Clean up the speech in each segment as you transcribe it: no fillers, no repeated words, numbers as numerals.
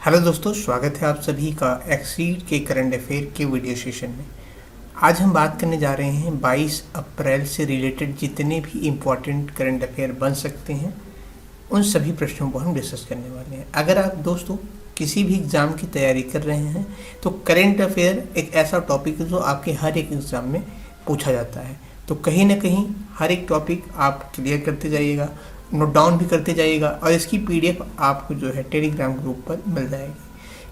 Hello दोस्तों, स्वागत है आप सभी का एक्सीड के करंट अफेयर के वीडियो सेशन में। आज हम बात करने जा रहे हैं 22 अप्रैल से रिलेटेड जितने भी इम्पोर्टेंट करंट अफेयर बन सकते हैं उन सभी प्रश्नों को हम डिस्कस करने वाले हैं। अगर आप दोस्तों किसी भी एग्ज़ाम की तैयारी कर रहे हैं तो करंट अफेयर एक ऐसा टॉपिक है जो आपके हर एक एग्ज़ाम में पूछा जाता है। तो कहीं ना कहीं हर एक टॉपिक आप क्लियर करते जाइएगा, नोट डाउन भी करते जाइएगा और इसकी पीडीएफ आपको जो है टेलीग्राम ग्रुप पर मिल जाएगी।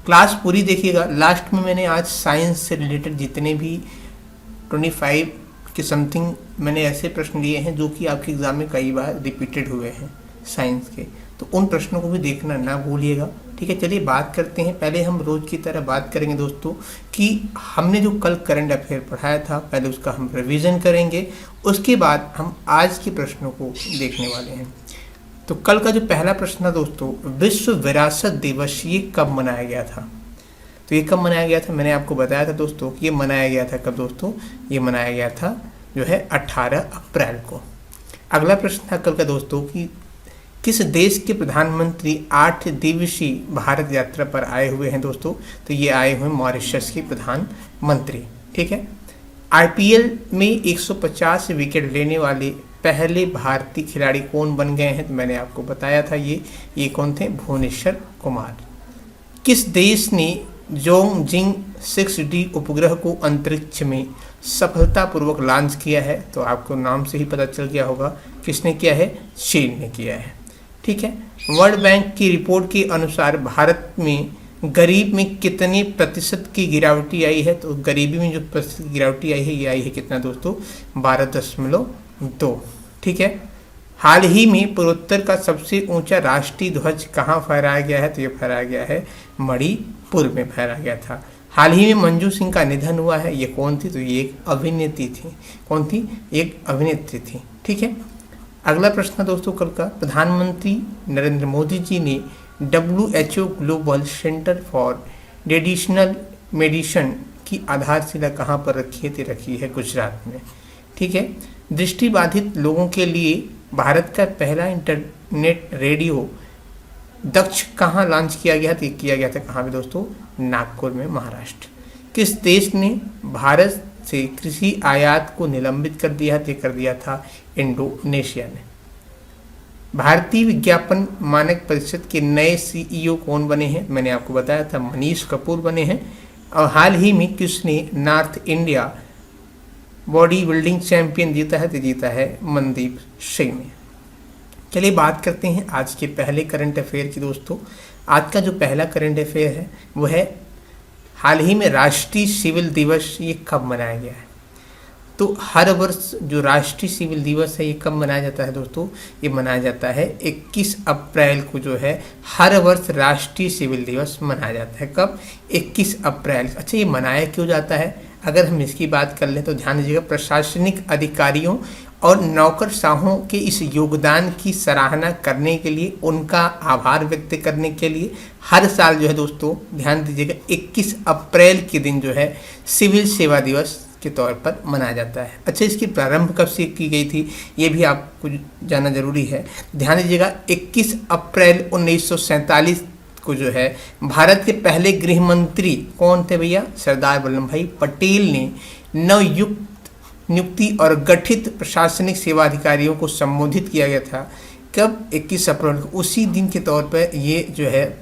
क्लास पूरी देखिएगा। लास्ट में मैंने आज साइंस से रिलेटेड जितने भी 25 के समथिंग मैंने ऐसे प्रश्न लिए हैं जो कि आपके एग्ज़ाम में कई बार रिपीटेड हुए हैं साइंस के, तो उन प्रश्नों को भी देखना ना भूलिएगा। ठीक है, चलिए बात करते हैं। पहले हम रोज़ की तरह बात करेंगे दोस्तों कि हमने जो कल करंट अफेयर पढ़ाया था पहले उसका हम रिवीजन करेंगे, उसके बाद हम आज के प्रश्नों को देखने वाले हैं। तो कल का जो पहला प्रश्न था दोस्तों, विश्व विरासत दिवस ये कब मनाया गया था? तो ये कब मनाया गया था? मैंने आपको बताया था दोस्तों कि ये मनाया गया था कब दोस्तों? ये मनाया गया था जो है 18 अप्रैल को। अगला प्रश्न था कल का दोस्तों कि किस देश के प्रधानमंत्री 8 दिवसीय भारत यात्रा पर आए हुए हैं दोस्तों? तो ये आए हुए मॉरिशस के प्रधानमंत्री। ठीक है, आईपीएल में 150 विकेट लेने वाले पहले भारतीय खिलाड़ी कौन बन गए हैं? तो मैंने आपको बताया था ये कौन थे? भुवनेश्वर कुमार। किस देश ने जोंगजिंग 6D उपग्रह को अंतरिक्ष में सफलतापूर्वक लॉन्च किया है? तो आपको नाम से ही पता चल गया होगा किसने किया है? चीन ने किया है। ठीक है, वर्ल्ड बैंक की रिपोर्ट के अनुसार भारत में गरीब में कितने प्रतिशत की गिरावटी आई है? तो गरीबी में जो प्रतिशत गिरावटी आई है ये आई है कितना दोस्तों? 12.2। ठीक है, हाल ही में पूर्वोत्तर का सबसे ऊंचा राष्ट्रीय ध्वज कहाँ फहराया गया है? तो ये फहराया गया है मणिपुर में फहराया गया था। हाल ही में मंजू सिंह का निधन हुआ है, ये कौन थी? तो ये एक अभिनेत्री थी। कौन थी? एक अभिनेत्री थी। ठीक है, अगला प्रश्न दोस्तों कल का, प्रधानमंत्री नरेंद्र मोदी जी ने WHO global centre for traditional medicine की आधारशिला कहाँ पर रखी है? तो रखी है गुजरात में। ठीक है, दृष्टिबाधित लोगों के लिए भारत का पहला इंटरनेट रेडियो दक्ष कहाँ लॉन्च किया गया था? किया गया था कहाँ पे दोस्तों? नागपुर में, महाराष्ट्र। किस देश ने भारत से कृषि आयात को निलंबित कर दिया? कर दिया था इंडोनेशिया ने। भारतीय विज्ञापन मानक परिषद के नए CEO कौन बने हैं? मैंने आपको बताया था मनीष कपूर बने हैं। और हाल ही में किसने north India body building champion जीता है? तो जीता है मनदीप सिंह ने। चलिए बात करते हैं आज के पहले करंट अफेयर की दोस्तों। आज का जो पहला करंट अफेयर है वो है हाल ही में राष्ट्रीय सिविल दिवस ये कब मनाया गया है? तो हर वर्ष जो राष्ट्रीय सिविल दिवस है ये कब मनाया जाता है दोस्तों? ये मनाया जाता है 21 अप्रैल को जो है हर वर्ष राष्ट्रीय सिविल दिवस मनाया जाता है। कब? 21 अप्रैल। अच्छा, ये मनाया क्यों जाता है? अगर हम इसकी बात कर लें तो ध्यान दीजिएगा, प्रशासनिक अधिकारियों और नौकरशाहों के इस योगदान की सराहना करने के लिए, उनका आभार व्यक्त करने के लिए हर साल जो है दोस्तों ध्यान दीजिएगा 21 अप्रैल के दिन जो है सिविल सेवा दिवस के तौर पर मनाया जाता है। अच्छा, इसकी प्रारंभ कब से की गई थी ये भी आपको जानना जरूरी है। ध्यान दीजिएगा, 21 अप्रैल 1947 को जो है भारत के पहले गृह मंत्री कौन थे भैया? सरदार वल्लभ भाई पटेल ने नियुक्ति और गठित प्रशासनिक सेवा अधिकारियों को संबोधित किया गया था। कब? 21 अप्रैल को। उसी दिन के तौर पर ये जो है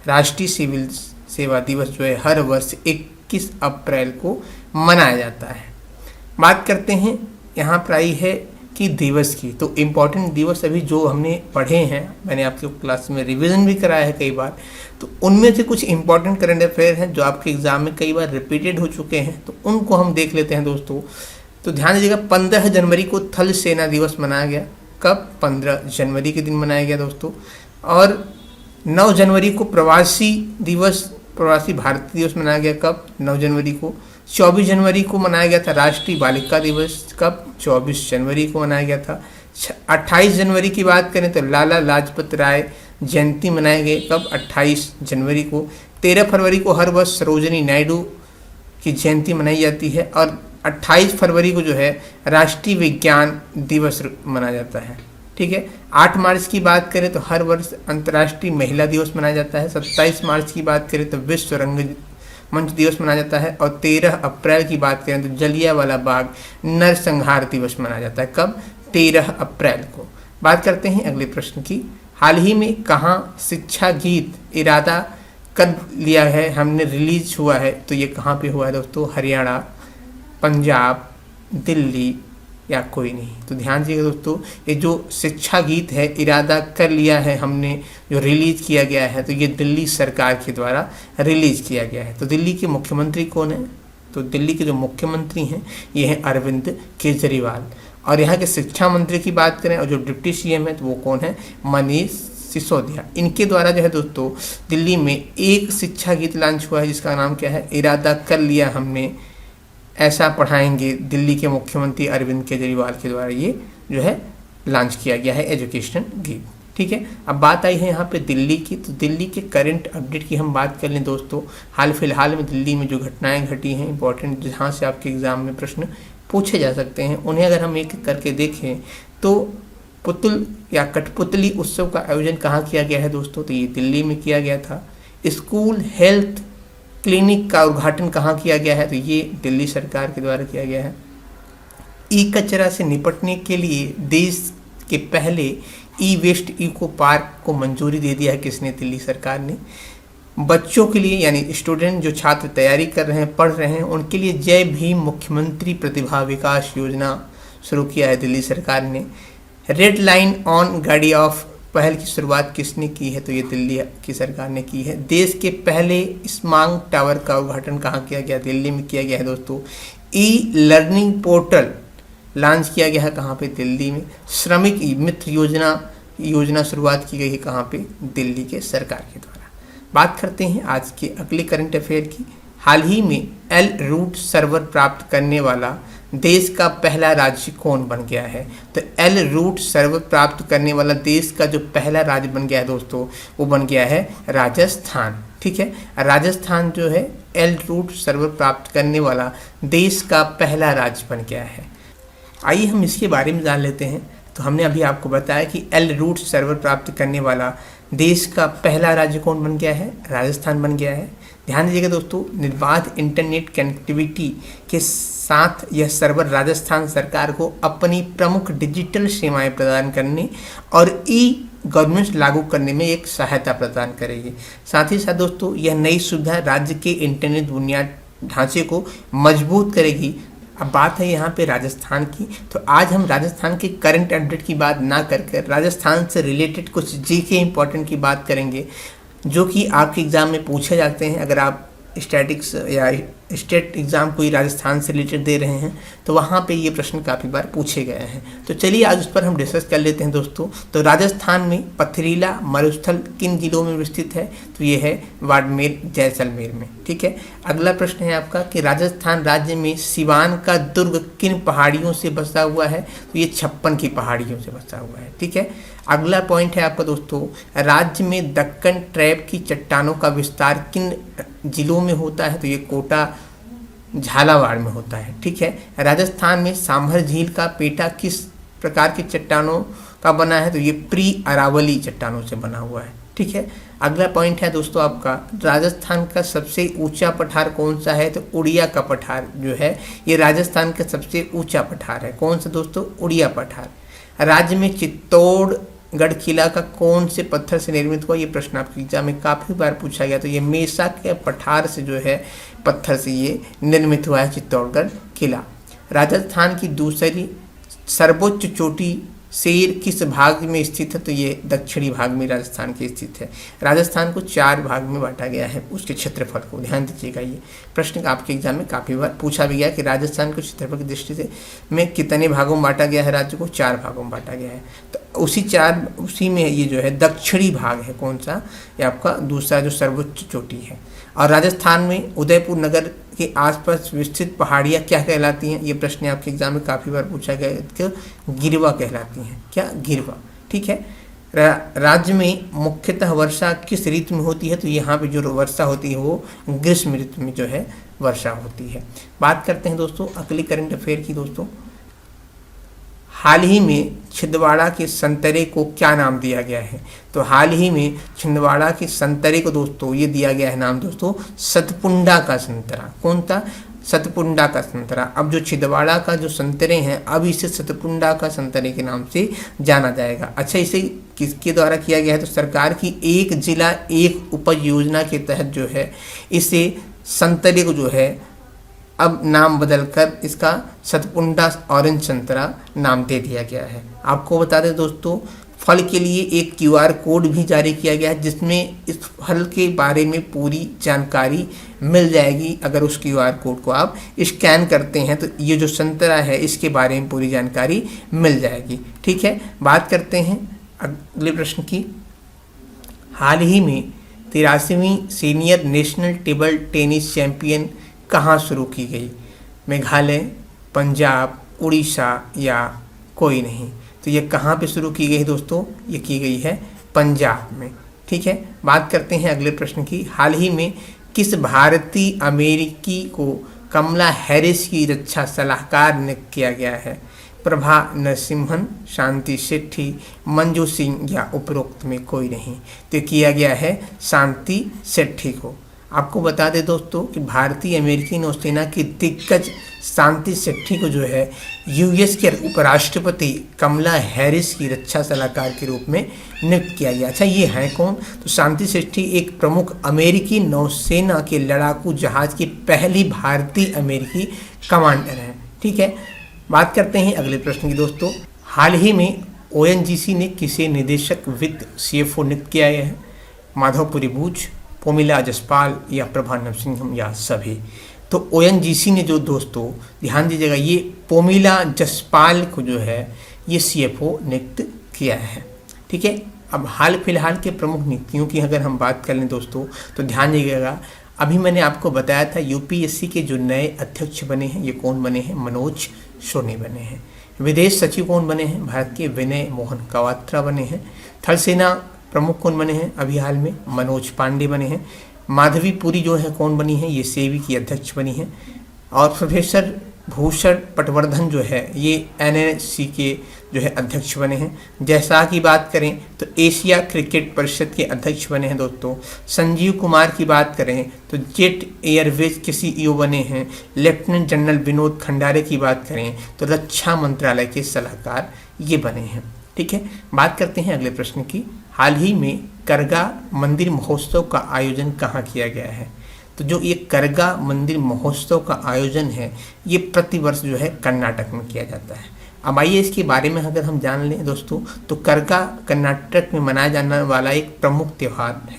राष्ट्रीय सिविल सेवा दिवस जो है हर वर्ष 21 अप्रैल को मनाया जाता है। बात करते हैं यहाँ पर आई है कि दिवस की, तो इम्पॉर्टेंट दिवस अभी जो हमने पढ़े हैं, मैंने आपके क्लास में रिवीजन भी कराया है कई बार, तो उनमें से कुछ इंपॉर्टेंट करंट अफेयर हैं जो आपके एग्जाम में कई बार रिपीटेड हो चुके हैं, तो उनको हम देख लेते हैं दोस्तों। तो ध्यान दीजिएगा, 15 जनवरी को थल सेना दिवस मनाया गया। कब? 15 जनवरी के दिन मनाया गया दोस्तों। और 9 जनवरी को प्रवासी भारतीय दिवस मनाया गया। कब? 9 जनवरी को। 24 जनवरी को मनाया गया था राष्ट्रीय बालिका दिवस। कब? 24 जनवरी को मनाया गया था। 28 जनवरी की बात करें तो लाला लाजपत राय जयंती मनाए गए। कब? 28 जनवरी को। 13 फरवरी को हर वर्ष सरोजिनी नायडू की जयंती मनाई जाती है। और 28 फरवरी को जो है राष्ट्रीय विज्ञान दिवस मनाया जाता है। ठीक है। 8 मार्च की बात करें तो हर वर्ष अंतर्राष्ट्रीय महिला दिवस मनाया जाता है। 27 मार्च की बात करें तो विश्व रंगमंच दिवस मनाया जाता है। और 13 अप्रैल की बात करें तो जलियांवाला बाग नरसंहार दिवस मनाया जाता है। कब? 13 अप्रैल को। बात करते हैं अगले प्रश्न की। हाल ही में कहाँ शिक्षा गीत इरादा कर लिया है हमने रिलीज हुआ है? तो ये कहाँ पे हुआ है दोस्तों? हरियाणा, पंजाब, दिल्ली या कोई नहीं? तो ध्यान दीजिएगा दोस्तों, ये जो शिक्षा गीत है इरादा कर लिया है हमने, जो रिलीज किया गया है, तो ये दिल्ली सरकार के द्वारा रिलीज किया गया है। तो दिल्ली के मुख्यमंत्री कौन है? तो दिल्ली के जो मुख्यमंत्री हैं ये हैं अरविंद केजरीवाल। और यहाँ के शिक्षा मंत्री की बात करें और जो डिप्टी सीएम है तो वो कौन है? मनीष सिसोदिया। इनके द्वारा जो है दोस्तों दिल्ली में एक शिक्षा गीत लॉन्च हुआ है जिसका नाम क्या है? इरादा कर लिया हमने ऐसा पढ़ाएंगे। दिल्ली के मुख्यमंत्री अरविंद केजरीवाल के द्वारा ये जो है लॉन्च किया गया है एजुकेशन गीत। ठीक है। अब बात आई है यहाँ पे दिल्ली की। तो दिल्ली के करंट अपडेट की हम बात कर लें दोस्तों। हाल फिलहाल में दिल्ली में जो घटनाएं घटी हैं इंपॉर्टेंट, जहाँ से आपके एग्जाम में प्रश्न पूछे जा सकते हैं, उन्हें अगर हम एक करके देखें तो पुतुल या कठपुतली उत्सव का आयोजन कहाँ किया गया है दोस्तों? तो ये दिल्ली में किया गया था। स्कूल हेल्थ क्लिनिक का उद्घाटन कहाँ किया गया है? तो ये दिल्ली सरकार के द्वारा किया गया है। ई कचरा से निपटने के लिए देश के पहले ई वेस्ट इको पार्क को मंजूरी दे दिया है। किसने? दिल्ली सरकार ने। बच्चों के लिए यानी स्टूडेंट जो छात्र तैयारी कर रहे हैं, पढ़ रहे हैं, उनके लिए जय भीम मुख्यमंत्री प्रतिभा विकास योजना शुरू किया है दिल्ली सरकार ने। रेड लाइन ऑन गाड़ी ऑफ पहल की शुरुआत किसने की है? तो ये दिल्ली की सरकार ने की है। देश के पहले स्मार्ट टावर का उद्घाटन कहाँ किया गया? दिल्ली में किया गया है दोस्तों। ई लर्निंग पोर्टल लॉन्च किया गया है कहाँ पे? दिल्ली में। श्रमिक मित्र योजना शुरुआत की गई है कहाँ पे? दिल्ली के सरकार के द्वारा। बात करते हैं आज के अगले करंट अफेयर की। हाल ही में एल रूट सर्वर प्राप्त करने वाला देश का पहला राज्य कौन बन गया है? तो एल रूट सर्वर प्राप्त करने वाला देश का जो पहला राज्य बन गया है दोस्तों वो बन गया है राजस्थान। ठीक है। राजस्थान जो है एल रूट सर्वर प्राप्त करने वाला देश का पहला राज्य बन गया है। आइए हम इसके बारे में जान लेते हैं। तो हमने अभी आपको बताया कि एल रूट सर्वर प्राप्त करने वाला देश का पहला राज्य कौन बन गया है? राजस्थान बन गया है। ध्यान दीजिएगा दोस्तों, निर्बाध इंटरनेट कनेक्टिविटी के साथ यह सर्वर राजस्थान सरकार को अपनी प्रमुख डिजिटल सेवाएं प्रदान करने और ई गवर्नेंस लागू करने में एक सहायता प्रदान करेगी। साथ ही साथ दोस्तों यह नई सुविधा राज्य के इंटरनेट बुनियाद ढांचे को मजबूत करेगी। अब बात है यहाँ पे राजस्थान की। तो आज हम राजस्थान के करंट अपडेट की बात ना करके राजस्थान से रिलेटेड कुछ जीके इंपॉर्टेंट की बात करेंगे जो कि आपके एग्ज़ाम में पूछे जाते हैं। अगर आप स्टैटिक्स या स्टेट एग्ज़ाम कोई राजस्थान से रिलेटेड दे रहे हैं तो वहाँ पे ये प्रश्न काफ़ी बार पूछे गए हैं। तो चलिए आज उस पर हम डिस्कस कर लेते हैं दोस्तों। तो राजस्थान में पथरीला मरुस्थल किन जिलों में स्थित है? तो ये है बाड़मेर जैसलमेर में। ठीक है। अगला प्रश्न है आपका कि राजस्थान राज्य में सिवान का दुर्ग किन पहाड़ियों से बसा हुआ है? तो ये 56 की पहाड़ियों से बसा हुआ है। ठीक है। अगला पॉइंट है आपका दोस्तों, राज्य में दक्कन ट्रैप की चट्टानों का विस्तार किन जिलों में होता है? तो ये कोटा झालावाड़ में होता है। ठीक है। राजस्थान में सांभर झील का पेटा किस प्रकार की चट्टानों का बना है? तो ये प्री अरावली चट्टानों से बना हुआ है। ठीक है। अगला पॉइंट है दोस्तों आपका, राजस्थान का सबसे ऊंचा पठार कौन सा है? तो उड़िया का पठार जो है ये राजस्थान का सबसे ऊंचा पठार है। कौन सा दोस्तों? उड़िया पठार। राज्य में चित्तौड़गढ़ किला का कौन से पत्थर से निर्मित हुआ? ये प्रश्न आपके एग्जाम में काफ़ी बार पूछा गया। तो ये मेसा के पठार से जो है पत्थर से ये निर्मित हुआ है चित्तौड़गढ़ किला। राजस्थान की दूसरी सर्वोच्च चोटी शेर किस भाग में स्थित है? तो ये दक्षिणी भाग में राजस्थान के स्थित है। राजस्थान को 4 भाग में बांटा गया है उसके क्षेत्रफल को। ध्यान दीजिएगा, ये प्रश्न आपके एग्जाम में काफ़ी बार पूछा भी गया कि राजस्थान को क्षेत्रफल की दृष्टि से में कितने भागों में बांटा गया है? राज्य को 4 भागों में बांटा गया है। तो उसी में ये जो है दक्षिणी भाग है। कौन सा? ये आपका दूसरा जो सर्वोच्च चोटी है। और राजस्थान में उदयपुर नगर के आसपास विस्तृत पहाड़ियाँ क्या कहलाती हैं? ये प्रश्न आपके एग्जाम में काफ़ी बार पूछा गया है। गिरवा कहलाती हैं। क्या? गिरवा। ठीक है। राज्य में मुख्यतः वर्षा किस ऋतु में होती है? तो यहाँ पे जो वर्षा होती है वो ग्रीष्म ऋतु में जो है वर्षा होती है। बात करते हैं दोस्तों अगले करंट अफेयर की। दोस्तों हाल ही में छिंदवाड़ा के संतरे को क्या नाम दिया गया है? तो हाल ही में छिंदवाड़ा के संतरे को दोस्तों ये दिया गया है नाम दोस्तों सतपुंडा का संतरा। कौन था? सतपुंडा का संतरा। अब जो छिंदवाड़ा का जो संतरे हैं अब इसे सतपुंडा का संतरे के नाम से जाना जाएगा। अच्छा, इसे किसके द्वारा किया गया है? तो सरकार की एक जिला एक उपज योजना के तहत जो है इसे संतरे को जो है अब नाम बदलकर इसका सतपुंडा ऑरेंज संतरा नाम दे दिया गया है। आपको बता दें दोस्तों, फल के लिए एक QR कोड भी जारी किया गया है जिसमें इस फल के बारे में पूरी जानकारी मिल जाएगी। अगर उस QR कोड को आप स्कैन करते हैं तो ये जो संतरा है इसके बारे में पूरी जानकारी मिल जाएगी। ठीक है, बात करते हैं अगले प्रश्न की। हाल ही में 83वीं senior national table tennis champion कहाँ शुरू की गई? मेघालय, पंजाब, उड़ीसा या कोई नहीं? तो ये कहाँ पे शुरू की गई दोस्तों? ये की गई है पंजाब में। ठीक है, बात करते हैं अगले प्रश्न की। हाल ही में किस भारतीय अमेरिकी को कमला हैरिस की रक्षा सलाहकार नियुक्त किया गया है? प्रभा नरसिम्हन, शांति शेट्टी, मंजू सिंह या उपरोक्त में कोई नहीं? तो किया गया है शांति शेट्टी को। आपको बता दें दोस्तों कि भारतीय अमेरिकी नौसेना की दिग्गज शांति शेट्टी को जो है US के उपराष्ट्रपति कमला हैरिस की रक्षा सलाहकार के रूप में नियुक्त किया गया। अच्छा, ये हैं कौन? तो शांति शेट्टी एक प्रमुख अमेरिकी नौसेना के लड़ाकू जहाज की पहली भारतीय अमेरिकी कमांडर हैं। ठीक है, बात करते हैं अगले प्रश्न की दोस्तों। हाल ही में ONGC ने किसे निदेशक वित्त CFO नियुक्त किया है? माधवपुरी बूच, पोमिला जसपाल या प्रभा नरसिम्हन या सभी? तो ONGC ने जो दोस्तों ध्यान दीजिएगा ये पोमिला जसपाल को जो है ये CFO नियुक्त किया है। ठीक है, अब हाल फिलहाल के प्रमुख नीतियों की अगर हम बात कर लें दोस्तों तो ध्यान दीजिएगा, अभी मैंने आपको बताया था UPSC के जो नए अध्यक्ष बने हैं ये कौन बने हैं? मनोज सोनी बने हैं। विदेश सचिव कौन बने हैं? भारत के विनय मोहन क्वात्रा बने हैं। थल सेना प्रमुख कौन बने हैं? अभी हाल में मनोज पांडे बने हैं। माधवी पुरी जो है कौन बनी है? ये सेबी की अध्यक्ष बनी है। और प्रोफेसर भूषण पटवर्धन जो है ये NSC के जो है अध्यक्ष बने हैं। जैसा की बात करें तो एशिया क्रिकेट परिषद के अध्यक्ष बने हैं दोस्तों। संजीव कुमार की बात करें तो जेट एयरवेज के CEO बने हैं। लेफ्टिनेंट जनरल विनोद खंडारे की बात करें तो रक्षा मंत्रालय के सलाहकार ये बने हैं। ठीक है, बात करते हैं अगले प्रश्न की। हाल ही में करगा मंदिर महोत्सव का आयोजन कहाँ किया गया है? तो जो ये करगा मंदिर महोत्सव का आयोजन है ये प्रतिवर्ष जो है कर्नाटक में किया जाता है। अब आइए इसके बारे में अगर हम जान लें दोस्तों तो करगा कर्नाटक में मनाया जाने वाला एक प्रमुख त्यौहार है।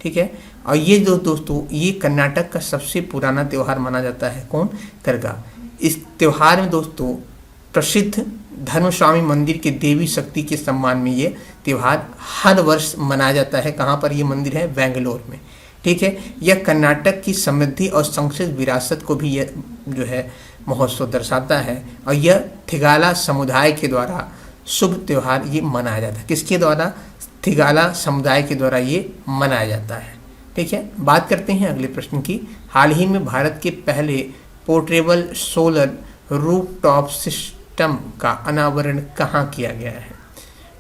ठीक है, और ये जो दोस्तों ये कर्नाटक का सबसे पुराना त्यौहार माना जाता है। कौन? करगा। इस त्यौहार में दोस्तों प्रसिद्ध धर्मस्वामी मंदिर के देवी शक्ति के सम्मान में ये त्यौहार हर वर्ष मनाया जाता है। कहाँ पर ये मंदिर है? बेंगलोर में। ठीक है, यह कर्नाटक की समृद्धि और संस्कृत विरासत को भी यह जो है महोत्सव दर्शाता है और यह थिगाला समुदाय के द्वारा शुभ त्यौहार ये मनाया जाता है। किसके द्वारा? थिगाला समुदाय के द्वारा ये मनाया जाता है। ठीक है, बात करते हैं अगले प्रश्न की। हाल ही में भारत के पहले पोर्टेबल सोलर रूफटॉप सिस्टम का अनावरण कहाँ किया गया है?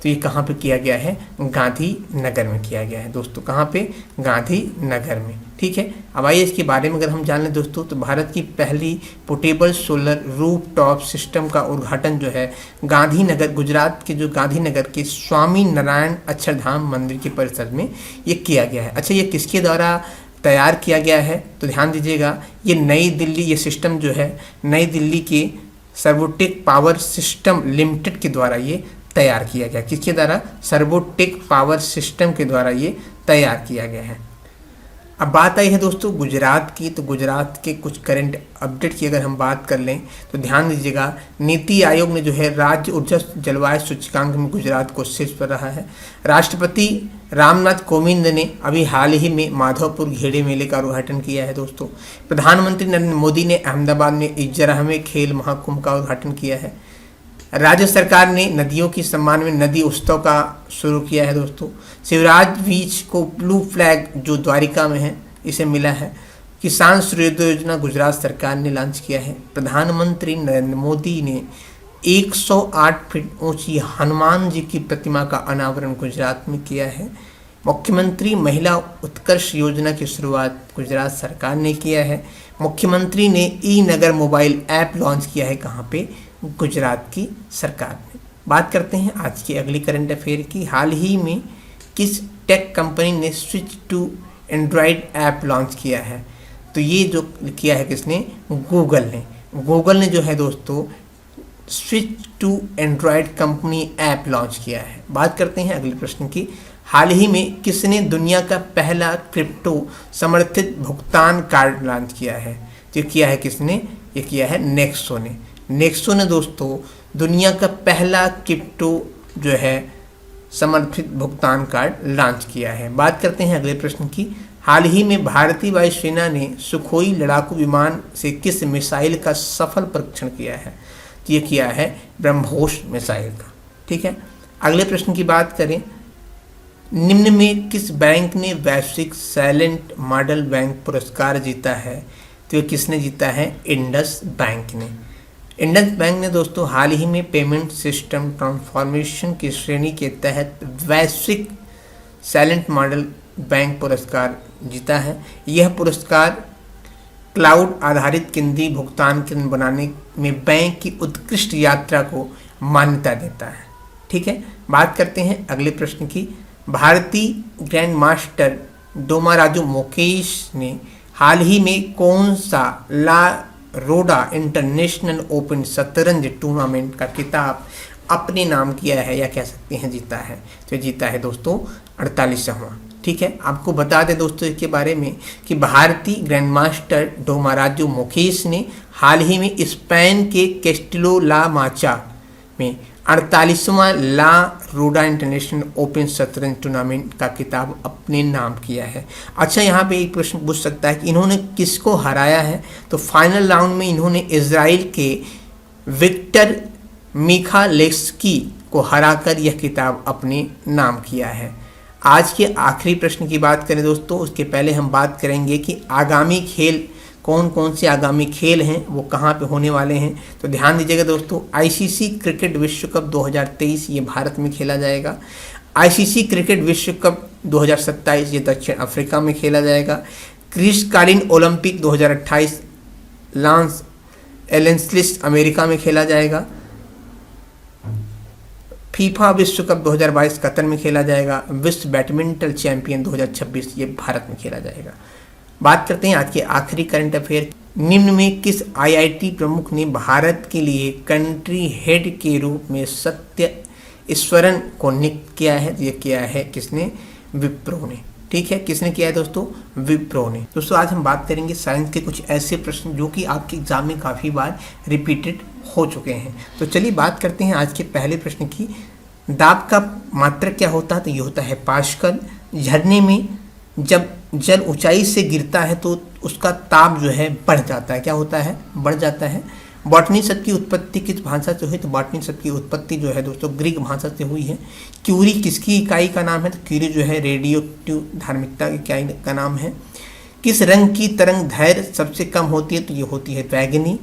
तो ये कहाँ पे किया गया है? गांधीनगर में किया गया है दोस्तों। कहाँ पे? गांधीनगर में। ठीक है, अब आइए इसके बारे में अगर हम जान लें दोस्तों तो भारत की पहली पोर्टेबल सोलर रूफटॉप सिस्टम का उद्घाटन जो है गांधीनगर, गुजरात के जो गांधीनगर के स्वामी नारायण अक्षरधाम मंदिर के परिसर में ये किया गया है। अच्छा, ये किसके द्वारा तैयार किया गया है? तो ध्यान दीजिएगा, ये नई दिल्ली, ये सिस्टम जो है नई दिल्ली के सर्वोटेक पावर सिस्टम लिमिटेड के द्वारा ये तैयार किया गया। किसके द्वारा? सर्वोटेक पावर सिस्टम के द्वारा ये तैयार किया गया है। अब बात आई है दोस्तों गुजरात की, तो गुजरात के कुछ करंट अपडेट की अगर हम बात कर लें तो ध्यान दीजिएगा, नीति आयोग ने जो है राज्य ऊर्जा जलवायु सूचकांक में गुजरात को शीर्ष पर रहा है। राष्ट्रपति रामनाथ कोविंद ने अभी हाल ही में माधवपुर घेड़े मेले का उद्घाटन किया है दोस्तों। प्रधानमंत्री नरेंद्र मोदी ने अहमदाबाद में इजराह में खेल महाकुंभ का उद्घाटन किया है। राज्य सरकार ने नदियों के सम्मान में नदी उत्सव का शुरू किया है दोस्तों। शिवराज बीच को ब्लू फ्लैग जो द्वारिका में है इसे मिला है। किसान सूर्योदय योजना गुजरात सरकार ने लॉन्च किया है। प्रधानमंत्री नरेंद्र मोदी ने 108 फीट ऊंची हनुमान जी की प्रतिमा का अनावरण गुजरात में किया है। मुख्यमंत्री महिला उत्कर्ष योजना की शुरुआत गुजरात सरकार ने किया है। मुख्यमंत्री ने ई नगर मोबाइल ऐप लॉन्च किया है, कहाँ पे? गुजरात की सरकार ने। बात करते हैं आज की अगली करंट अफेयर की। हाल ही में किस टेक कंपनी ने switch to Android app launch किया है? तो ये जो किया है किसने? गूगल ने। गूगल ने जो है दोस्तों switch to Android company app launch किया है। बात करते हैं अगले प्रश्न की। हाल ही में किसने दुनिया का पहला क्रिप्टो समर्थित भुगतान कार्ड लॉन्च किया है? तो किया है किसने? ये किया है नेक्सो ने। नेक्सो ने दोस्तों दुनिया का पहला क्रिप्टो जो है समर्थित भुगतान कार्ड लॉन्च किया है। बात करते हैं अगले प्रश्न की। हाल ही में भारतीय वायुसेना ने सुखोई लड़ाकू विमान से किस मिसाइल का सफल परीक्षण किया है? तो ये किया है ब्रह्मोस मिसाइल का। ठीक है, अगले प्रश्न की बात करें। निम्न में किस बैंक ने वैश्विक साइलेंट मॉडल बैंक पुरस्कार जीता है? तो ये किसने जीता है? इंडस बैंक ने। इंडस बैंक ने दोस्तों हाल ही में पेमेंट सिस्टम ट्रांसफॉर्मेशन की श्रेणी के तहत वैश्विक साइलेंट मॉडल बैंक पुरस्कार जीता है। यह पुरस्कार क्लाउड आधारित केंद्रीय भुगतान केंद्र बनाने में बैंक की उत्कृष्ट यात्रा को मान्यता देता है। ठीक है, बात करते हैं अगले प्रश्न की। भारतीय ग्रैंड मास्टर डोमाराजू मोकेश ने हाल ही में कौन सा ला रोडा इंटरनेशनल ओपन शतरंज टूर्नामेंट का खिताब अपने नाम किया है, या कह सकते हैं जीता है? तो जीता है दोस्तों 48वां। ठीक है, आपको बता दें दोस्तों इसके बारे में कि भारतीय ग्रैंड मास्टर डोमाराजू मोकेश ने हाल ही में स्पेन के कैस्टिलो ला माचा में 48वां ला रोडा इंटरनेशनल ओपन शतरंज टूर्नामेंट का खिताब अपने नाम किया है। अच्छा, यहाँ पे एक प्रश्न पूछ सकता है कि इन्होंने किसको हराया है? तो फाइनल राउंड में इन्होंने इजराइल के विक्टर मिखालेस्की को हराकर यह खिताब अपने नाम किया है। आज के आखिरी प्रश्न की बात करें दोस्तों, उसके पहले हम बात करेंगे कि आगामी खेल कौन कौन से आगामी खेल हैं, वो कहाँ पे होने वाले हैं। तो ध्यान दीजिएगा दोस्तों, आईसीसी क्रिकेट विश्व कप 2023 ये भारत में खेला जाएगा। आईसीसी क्रिकेट विश्व कप 2027 ये दक्षिण अफ्रीका में खेला जाएगा। ग्रीष्मकालीन ओलंपिक 2028 लॉस एंजेलिस अमेरिका में खेला जाएगा। फीफा विश्व कप 2022 कतर में खेला जाएगा। विश्व बैडमिंटन चैंपियन 2026 ये भारत में खेला जाएगा। बात करते हैं आज के आखिरी करंट अफेयर। निम्न में किस आईआईटी प्रमुख ने भारत के लिए कंट्री हेड के रूप में सत्य ईश्वरन को नियुक्त किया है? ये किया है किसने? विप्रो ने। ठीक है, किसने किया है दोस्तों? विप्रो ने। दोस्तों आज हम बात करेंगे साइंस के कुछ ऐसे प्रश्न जो कि आपके एग्जाम में काफ़ी बार रिपीटेड हो चुके हैं। तो चलिए बात करते हैं आज के पहले प्रश्न की। दाब का मात्रक क्या होता है? तो ये होता है पास्कल। झरने में जब जल ऊंचाई से गिरता है तो उसका ताप जो है बढ़ जाता है। क्या होता है? बढ़ जाता है। बॉटनी शब्द की उत्पत्ति किस भाषा से हुई? तो बॉटनी शब्द की उत्पत्ति जो है दोस्तों ग्रीक भाषा से हुई है। क्यूरी किसकी इकाई का नाम है? तो क्यूरी जो है रेडियोएक्टिव धार्मिकता की इकाई का नाम है। किस रंग की तरंग दैर्घ्य सबसे कम होती है? तो ये होती है बैगनी।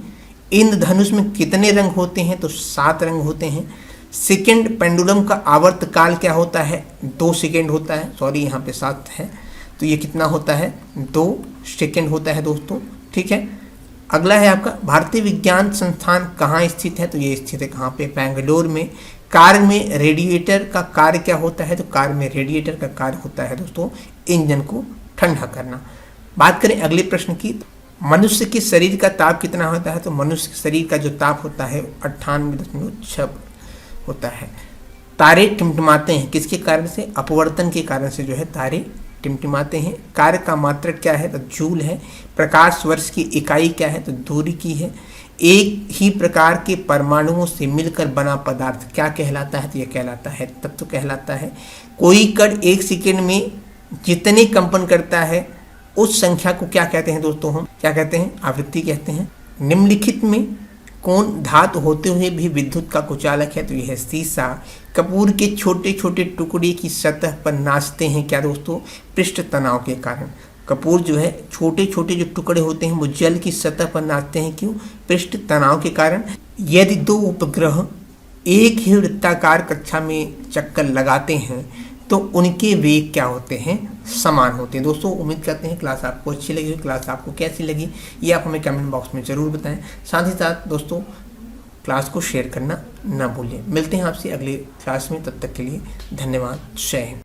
इंद्रधनुष में कितने रंग होते हैं? तो 7 रंग होते हैं। सेकेंड पेंडुलम का आवर्त काल क्या होता है? 2 सेकेंड होता है। सॉरी, यहाँ पे 7 है, तो ये कितना होता है? 2 सेकेंड होता है दोस्तों। ठीक है, अगला है आपका भारतीय विज्ञान संस्थान कहाँ स्थित है? तो ये स्थित है कहाँ पे? बेंगलोर में। कार में रेडिएटर का कार्य क्या होता है? तो कार में रेडिएटर का कार्य होता है दोस्तों इंजन को ठंडा करना। बात करें अगले प्रश्न की। मनुष्य के शरीर का ताप कितना होता है? तो मनुष्य के शरीर का जो ताप होता है 98.6 होता है। तारे टिमटिमाते हैं किसके कारण से? अपवर्तन के कारण से जो है तारे टिमटिमाते हैं। कार्य का मात्रक क्या है? तो जूल है। प्रकाश वर्ष की इकाई क्या है? तो दूरी की है। एक ही प्रकार के परमाणुओं से मिलकर बना पदार्थ क्या कहलाता है? तो यह कहलाता है तत्व कहलाता है। कोई कण 1 सेकेंड में जितने कंपन करता है उस संख्या को क्या कहते हैं दोस्तों? हम क्या कहते हैं? आवृत्ति कहते हैं। निम्नलिखित में कौन धातु होते हुए भी विद्युत का कुचालक है? तो यह है सीसा। कपूर के छोटे छोटे टुकड़े की सतह पर नाचते हैं क्या दोस्तों? पृष्ठ तनाव के कारण। कपूर जो है छोटे छोटे जो टुकड़े होते हैं वो जल की सतह पर नाचते हैं, क्यों? पृष्ठ तनाव के कारण। यदि दो उपग्रह एक ही वृत्ताकार कक्षा में चक्कर लगाते हैं तो उनके वेग क्या होते हैं, समान होते हैं। दोस्तों उम्मीद करते हैं क्लास आपको अच्छी लगी। क्लास आपको कैसी लगी ये आप हमें कमेंट बॉक्स में ज़रूर बताएं। साथ ही साथ दोस्तों क्लास को शेयर करना ना भूलिए। मिलते हैं आपसे अगले क्लास में, तब तक के लिए धन्यवाद। जय हिंद।